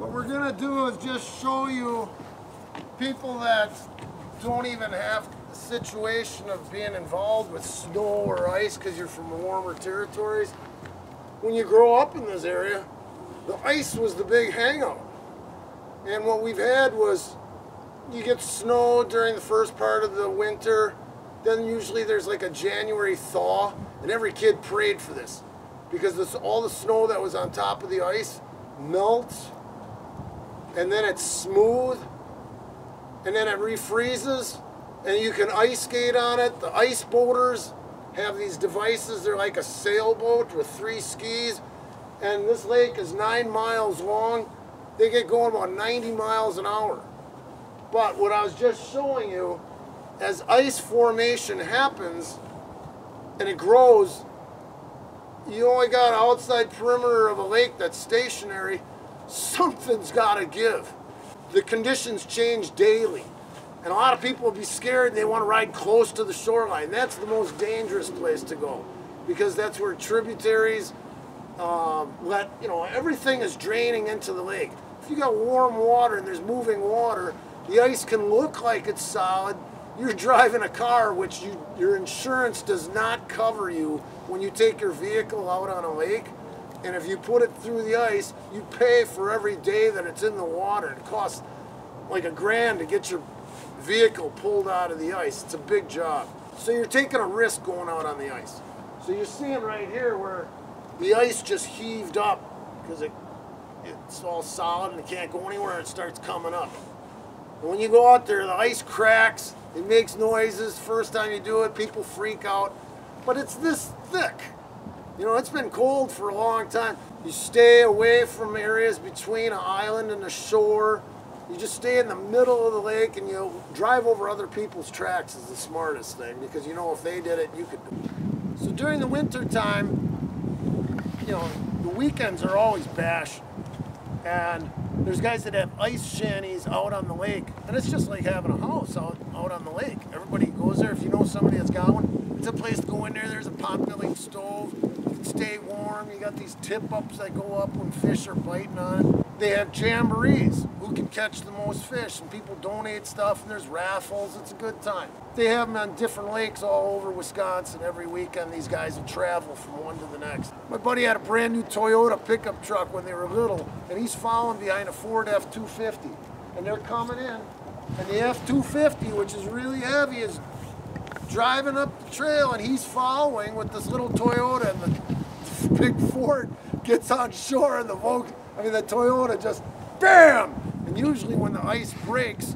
What we're gonna do is just show you people that don't even have the situation of being involved with snow or ice because you're from warmer territories. When you grow up in this area, the ice was the big hangout. And what we've had was, you get snow during the first part of the winter, then usually there's like a January thaw, and every kid prayed for this because all the snow that was on top of the ice melts, and then it's smooth, and then it refreezes, and you can ice skate on it. The ice boaters have these devices. They're like a sailboat with 3 skis, and this lake is 9 miles long. They get going about 90 miles an hour. But what I was just showing you, as ice formation happens and it grows, you only got an outside perimeter of a lake that's stationary. Something's got to give. The conditions change daily, and a lot of people will be scared and they want to ride close to the shoreline. That's the most dangerous place to go because that's where tributaries everything is draining into the lake. If you got warm water and there's moving water, the ice can look like it's solid. You're driving a car which your insurance does not cover you when you take your vehicle out on a lake. And if you put it through the ice, you pay for every day that it's in the water. It costs like $1,000 to get your vehicle pulled out of the ice. It's a big job. So you're taking a risk going out on the ice. So you're seeing right here where the ice just heaved up because it's all solid and it can't go anywhere, and it starts coming up. And when you go out there, the ice cracks, it makes noises. First time you do it, people freak out. But it's this thick. You know, it's been cold for a long time. You stay away from areas between an island and the shore. You just stay in the middle of the lake, and you drive over other people's tracks is the smartest thing, because you know if they did it, you could do it. So during the winter time, you know, the weekends are always bash, and there's guys that have ice shanties out on the lake, and it's just like having a house out on the lake. Everybody goes there. If you know somebody that's got one, it's a place to go in there. There's a pot-bellied stove. You can stay warm. You got these tip-ups that go up when fish are biting on it. They have jamborees. Who can catch the most fish? And people donate stuff, and there's raffles. It's a good time. They have them on different lakes all over Wisconsin. Every weekend, these guys will travel from one to the next. My buddy had a brand new Toyota pickup truck when they were little, and he's following behind a Ford F-250. And they're coming in, and the F-250, which is really heavy, is driving up the trail, and he's following with this little Toyota, and the big Ford gets on shore, and the Toyota just bam! And usually when the ice breaks,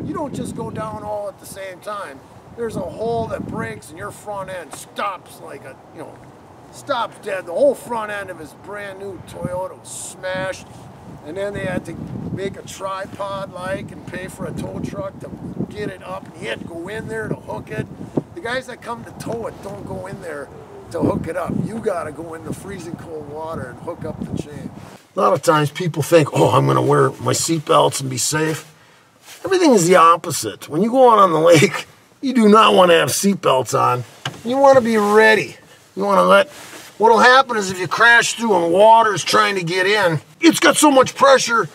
you don't just go down all at the same time. There's a hole that breaks, and your front end stops stops dead. The whole front end of his brand new Toyota was smashed, and then they had to make a tripod and pay for a tow truck to get it up, and he had to go in there to hook it. The guys that come to tow it don't go in there to hook it up. You gotta go in the freezing cold water and hook up the chain. A lot of times people think, oh, I'm gonna wear my seatbelts and be safe. Everything is the opposite. When you go out on the lake, you do not want to have seatbelts on. You want to be ready. You want to what'll happen is if you crash through and water's trying to get in, it's got so much pressure,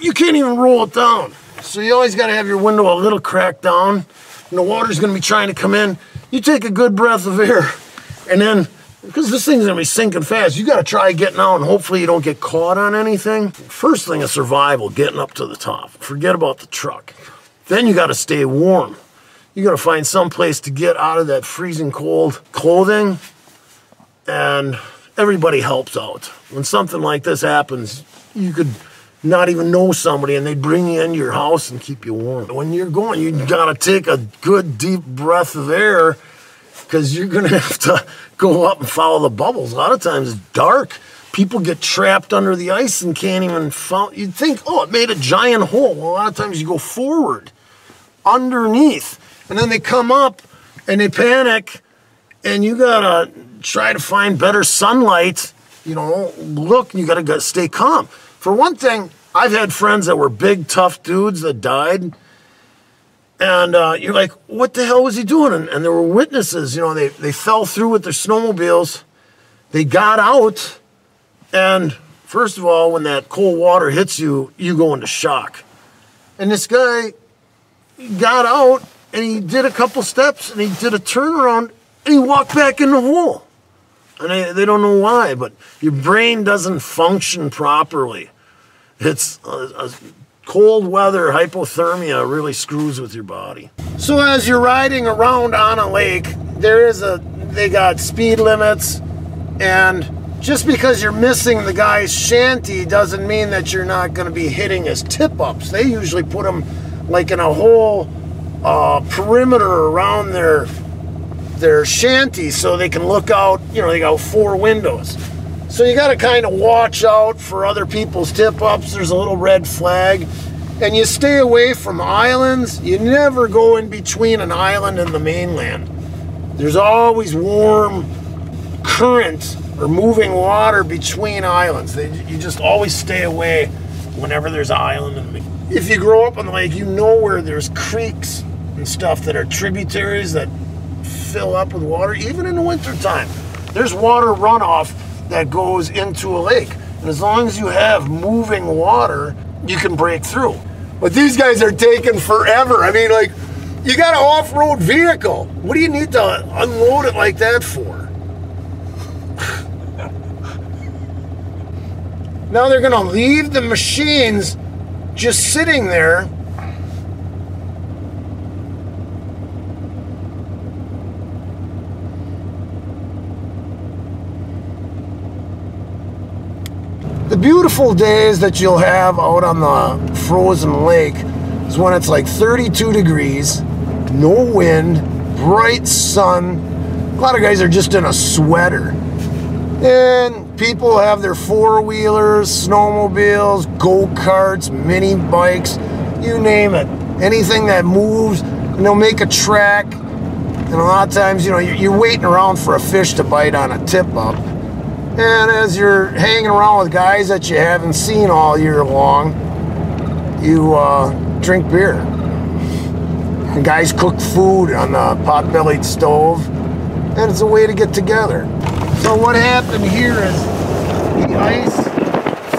you can't even roll it down. So you always got to have your window a little cracked down, and the water's going to be trying to come in. You take a good breath of air, and then, because this thing's going to be sinking fast, you got to try getting out, and hopefully you don't get caught on anything. First thing is survival, getting up to the top. Forget about the truck. Then you got to stay warm. You got to find some place to get out of that freezing cold clothing, and everybody helps out. When something like this happens, you could not even know somebody, and they'd bring you into your house and keep you warm. When you're going, you got to take a good deep breath of air, because you're going to have to go up and follow the bubbles. A lot of times it's dark. People get trapped under the ice and can't even follow. You'd think, oh, it made a giant hole. Well, a lot of times you go forward, underneath, and then they come up and they panic, and you got to try to find better sunlight. You know, look, you got to stay calm. For one thing, I've had friends that were big, tough dudes that died, and you're like, what the hell was he doing? And there were witnesses, you know, they fell through with their snowmobiles. They got out, and First of all, when that cold water hits you, you go into shock. And this guy got out and he did a couple steps and he did a turnaround and he walked back in the hole. And they don't know why, but your brain doesn't function properly. It's a cold weather, hypothermia really screws with your body. So as you're riding around on a lake, they got speed limits, and just because you're missing the guy's shanty doesn't mean that you're not going to be hitting his tip-ups. They usually put them like in a whole perimeter around their shanty so they can look out. You know, they got 4 windows. So you got to kind of watch out for other people's tip-ups. There's a little red flag. And you stay away from islands. You never go in between an island and the mainland. There's always warm current or moving water between islands. You just always stay away whenever there's an island. If you grow up on the lake, you know where there's creeks and stuff that are tributaries that fill up with water. Even in the wintertime, there's water runoff that goes into a lake. And as long as you have moving water, you can break through. But these guys are taking forever. I mean, like, you got an off-road vehicle. What do you need to unload it like that for? Now they're gonna leave the machines just sitting there. The beautiful days that you'll have out on the frozen lake is when it's like 32 degrees, no wind, bright sun. A lot of guys are just in a sweater. And people have their four-wheelers, snowmobiles, go-karts, mini bikes, you name it. Anything that moves, and they'll make a track. And a lot of times, you know, you're waiting around for a fish to bite on a tip-up. And as you're hanging around with guys that you haven't seen all year long, you drink beer. And guys cook food on the pot-bellied stove, and it's a way to get together. So what happened here is the ice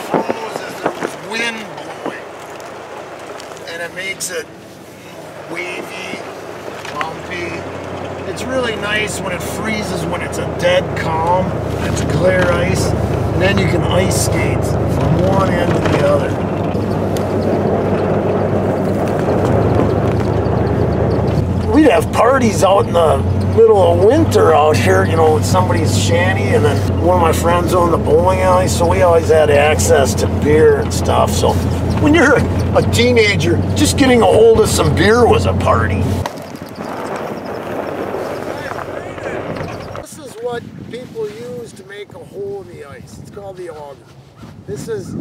froze as there was wind blowing, and it makes it wavy, bumpy. It's really nice when it freezes, when it's a dead calm, it's clear ice, and then you can ice skate from one end to the other. We'd have parties out in the middle of winter out here, you know, with somebody's shanty, and then one of my friends owned the bowling alley, so we always had access to beer and stuff. So when you're a teenager, just getting a hold of some beer was a party. What people use to make a hole in the ice. It's called the auger. This is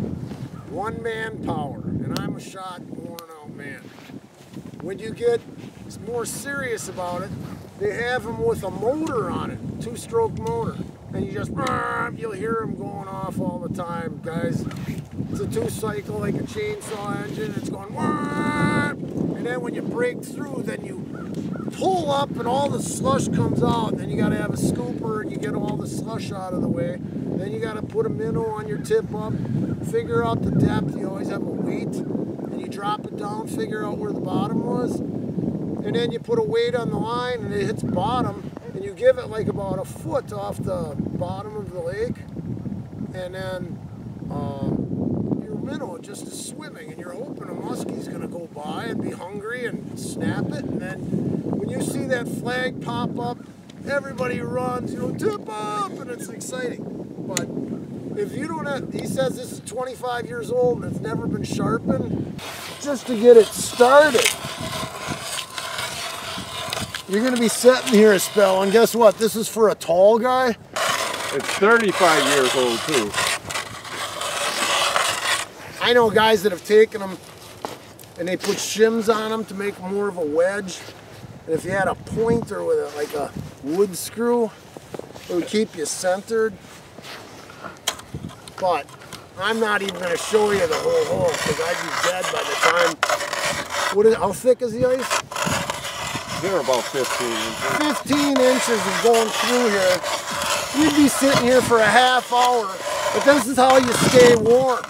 one-man power, and I'm a shot, worn-out man. When you get more serious about it, they have them with a motor on it, 2-stroke motor, and you just, you'll hear them going off all the time, guys. It's a 2-cycle, like a chainsaw engine. It's going, and then when you break through, then you pull up and all the slush comes out. Then you got to have a scooper and you get all the slush out of the way. Then you got to put a minnow on your tip up, figure out the depth. You always have a weight, and you drop it down, figure out where the bottom was, and then you put a weight on the line and it hits bottom, and you give it like about a foot off the bottom of the lake, and then your minnow just is swimming, and you're hoping a muskie's going to go by and be hungry and snap it, and then when you see that flag pop up, everybody runs, you know, tip up, and it's exciting. But if you don't have, he says this is 25 years old and it's never been sharpened, just to get it started, you're going to be sitting here a spell, and guess what? This is for a tall guy. It's 35 years old too. I know guys that have taken them and they put shims on them to make more of a wedge. And if you had a pointer with it, like a wood screw, it would keep you centered. But I'm not even going to show you the whole hole because I'd be dead by the time. How thick is the ice? They're about 15 inches. 15 inches is going through here. You'd be sitting here for a half hour But this is how you stay warm.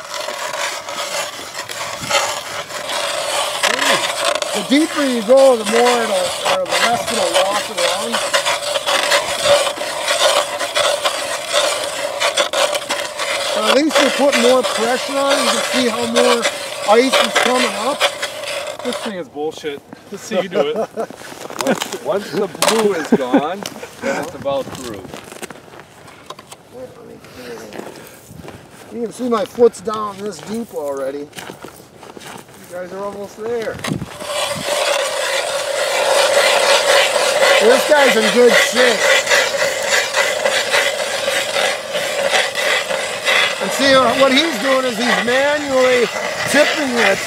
The deeper you go, the more the less it'll walk around. So at least we're putting more pressure on it. You can see how more ice is coming up. This thing is bullshit. Let's see you do it. Once the blue is gone, then it's about through. You can see my foot's down this deep already. You guys are almost there. This guy's in good shape. And see, what he's doing is he's manually tipping it,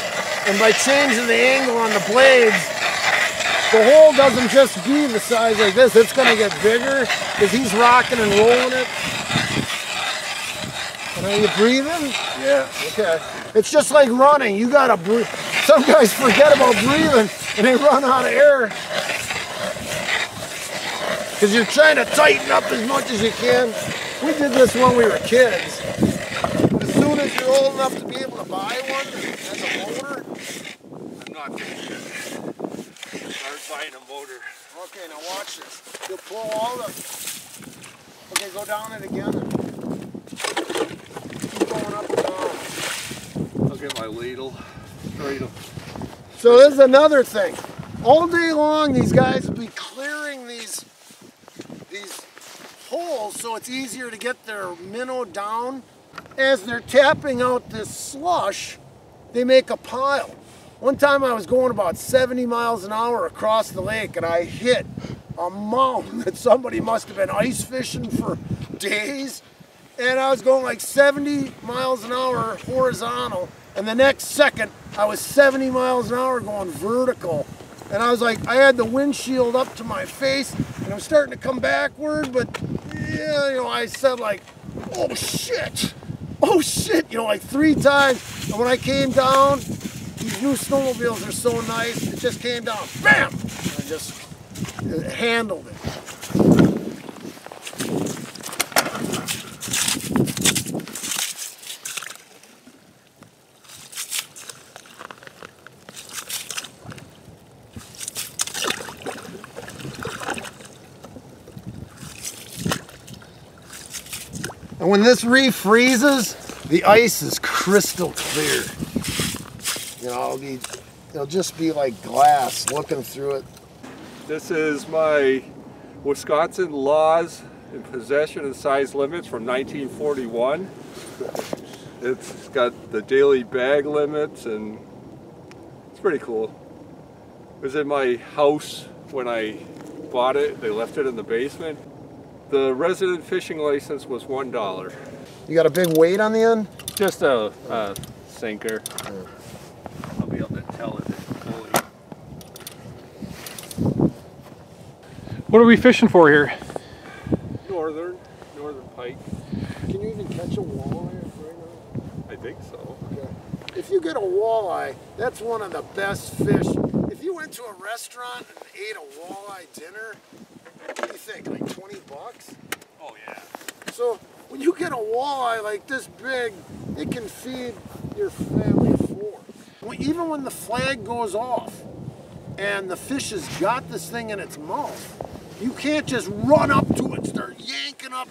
and by changing the angle on the blades, the hole doesn't just be the size like this, it's going to get bigger because he's rocking and rolling it. And are you breathing? Yeah. Okay. It's just like running. You got to breathe. Some guys forget about breathing and they run out of air because you're trying to tighten up as much as you can. We did this when we were kids. As soon as you're old enough to be able to buy one as a motor. I'm not going to start buying a motor. Okay, now watch this. You'll pull all the... Okay, go down it again. Keep going up and down. I'll get my ladle. So this is another thing. All day long, these guys will be clearing these holes so it's easier to get their minnow down. As they're tapping out this slush, they make a pile. One time I was going about 70 miles an hour across the lake and I hit a mound that somebody must have been ice fishing for days. And I was going like 70 miles an hour horizontal, and the next second I was 70 miles an hour going vertical. And I was like, I had the windshield up to my face and I was starting to come backward, but yeah, you know, I said like, oh shit, you know, like 3 times. And when I came down, these new snowmobiles are so nice, it just came down, bam! And I just handled it. And when this refreezes, the ice is crystal clear. You know, it'll just be like glass looking through it. This is my Wisconsin laws in possession and size limits from 1941. It's got the daily bag limits and it's pretty cool. It was in my house when I bought it. They left it in the basement. The resident fishing license was $1. You got a big weight on the end? Just a sinker. I'll be able to tell it fully. What are we fishing for here? Northern pike. Can you even catch a walleye right now? I think so. Okay. If you get a walleye, that's one of the best fish. If you went to a restaurant and ate a walleye dinner, what do you think, like 20 bucks? Oh yeah. So when you get a walleye like this big, it can feed your family of 4. Even when the flag goes off and the fish has got this thing in its mouth, you can't just run up to it and start yanking up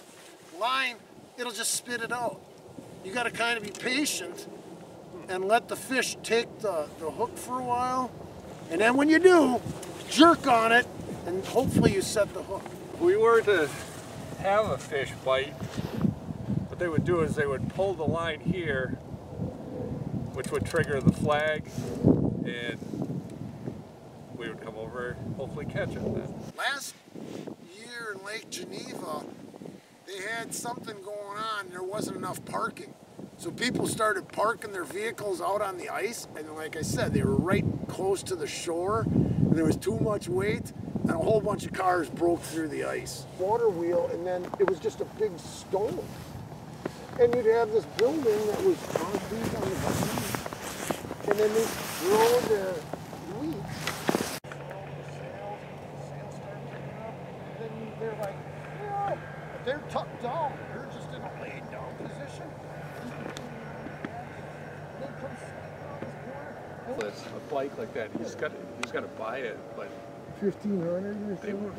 line. It'll just spit it out. You got to kind of be patient and let the fish take the hook for a while. And then when you do, jerk on it and hopefully you set the hook. If we were to have a fish bite, what they would do is they would pull the line here, which would trigger the flag, and we would come over and hopefully catch it then. Last year in Lake Geneva, they had something going on. There wasn't enough parking. So people started parking their vehicles out on the ice, and like I said, they were right close to the shore, and there was too much weight, and a whole bunch of cars broke through the ice. Water wheel, and then it was just a big stone. And you'd have this building that was concrete on the bottom, and then they throw the weeds. They're like, oh, they're tucked down. You're just in a laid down position. worthless. A bike like that, he's got to buy it, but 1,500 or they were.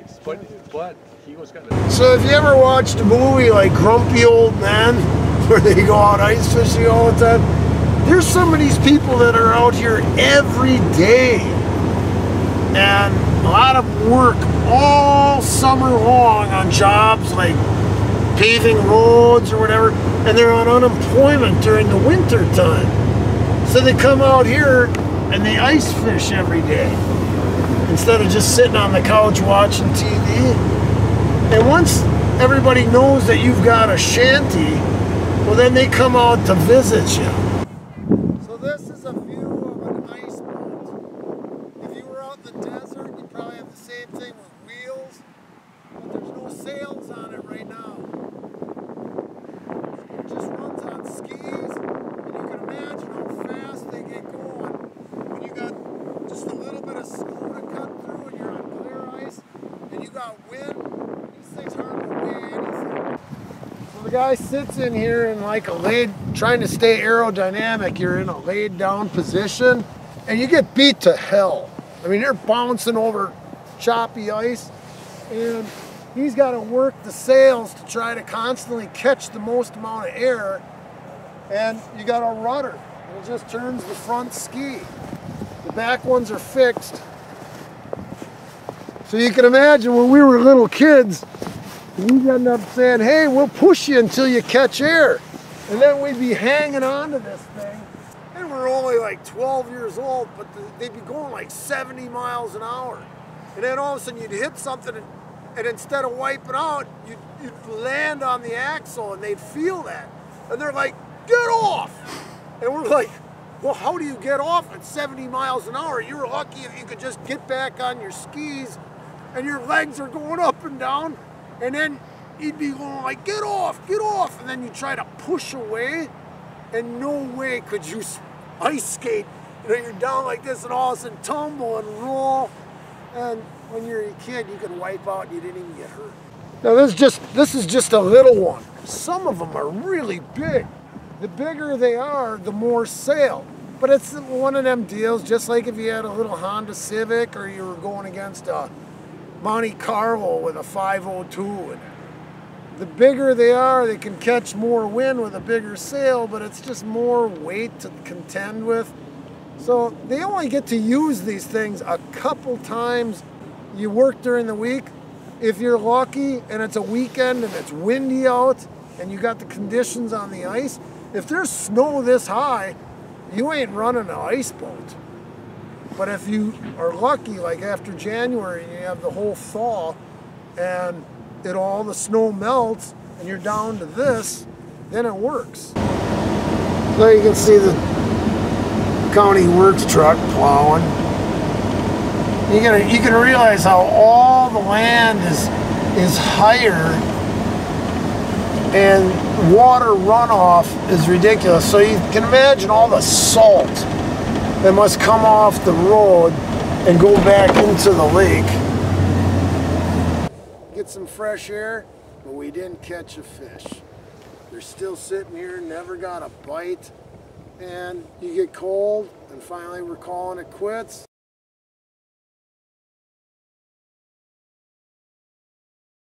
something? But he was gonna. So if you ever watched a movie like Grumpy Old Men, where they go out ice fishing all the time, there's some of these people that are out here every day. And a lot of them work all summer long on jobs like paving roads or whatever, and they're on unemployment during the winter time. So they come out here and they ice fish every day instead of just sitting on the couch watching TV. And once everybody knows that you've got a shanty, well, then they come out to visit you. So this is a view of an ice boat. If you were out in the desert, you'd probably have the same thing with wheels, but there's no sails on it right now. It just runs on skis, and you can imagine how fast they get going when you got just a little bit of snow to cut through and you're on clear ice, and you got wind. These things hardly weigh anything. So the guy sits in here in like trying to stay aerodynamic. You're in a laid down position, and you get beat to hell. I mean, you're bouncing over choppy ice, and he's got to work the sails to try to constantly catch the most amount of air, and you got a rudder. It just turns the front ski. The back ones are fixed. So you can imagine when we were little kids, we'd end up saying, hey, we'll push you until you catch air. And then we'd be hanging on to this thing. And we're only like 12 years old, but they'd be going like 70 miles an hour. And then all of a sudden you'd hit something, and instead of wiping out, you'd land on the axle, and they'd feel that. And they're like, get off! And we're like, well, how do you get off at 70 miles an hour? You were lucky if you could just get back on your skis, and your legs are going up and down, and then you'd be going like, get off, and then you try to push away, and no way could you ice skate. You know, you're down like this, and all of a sudden tumble and roll, and when you're a kid, you can wipe out and you didn't even get hurt. Now this is just a little one. Some of them are really big. The bigger they are, the more sail. But it's one of them deals, just like if you had a little Honda Civic or you were going against a Monte Carlo with a 502 in it. The bigger they are, they can catch more wind with a bigger sail, but it's just more weight to contend with. So they only get to use these things a couple times. You work during the week. If you're lucky and it's a weekend and it's windy out and you got the conditions on the ice, if there's snow this high, you ain't running an ice boat. But if you are lucky, like after January, and you have the whole thaw and all the snow melts and you're down to this, then it works. So you can see the county works truck plowing. You can realize how all the land is higher and water runoff is ridiculous. So you can imagine all the salt that must come off the road and go back into the lake. Get some fresh air, but we didn't catch a fish. They're still sitting here, never got a bite. And you get cold, and finally we're calling it quits.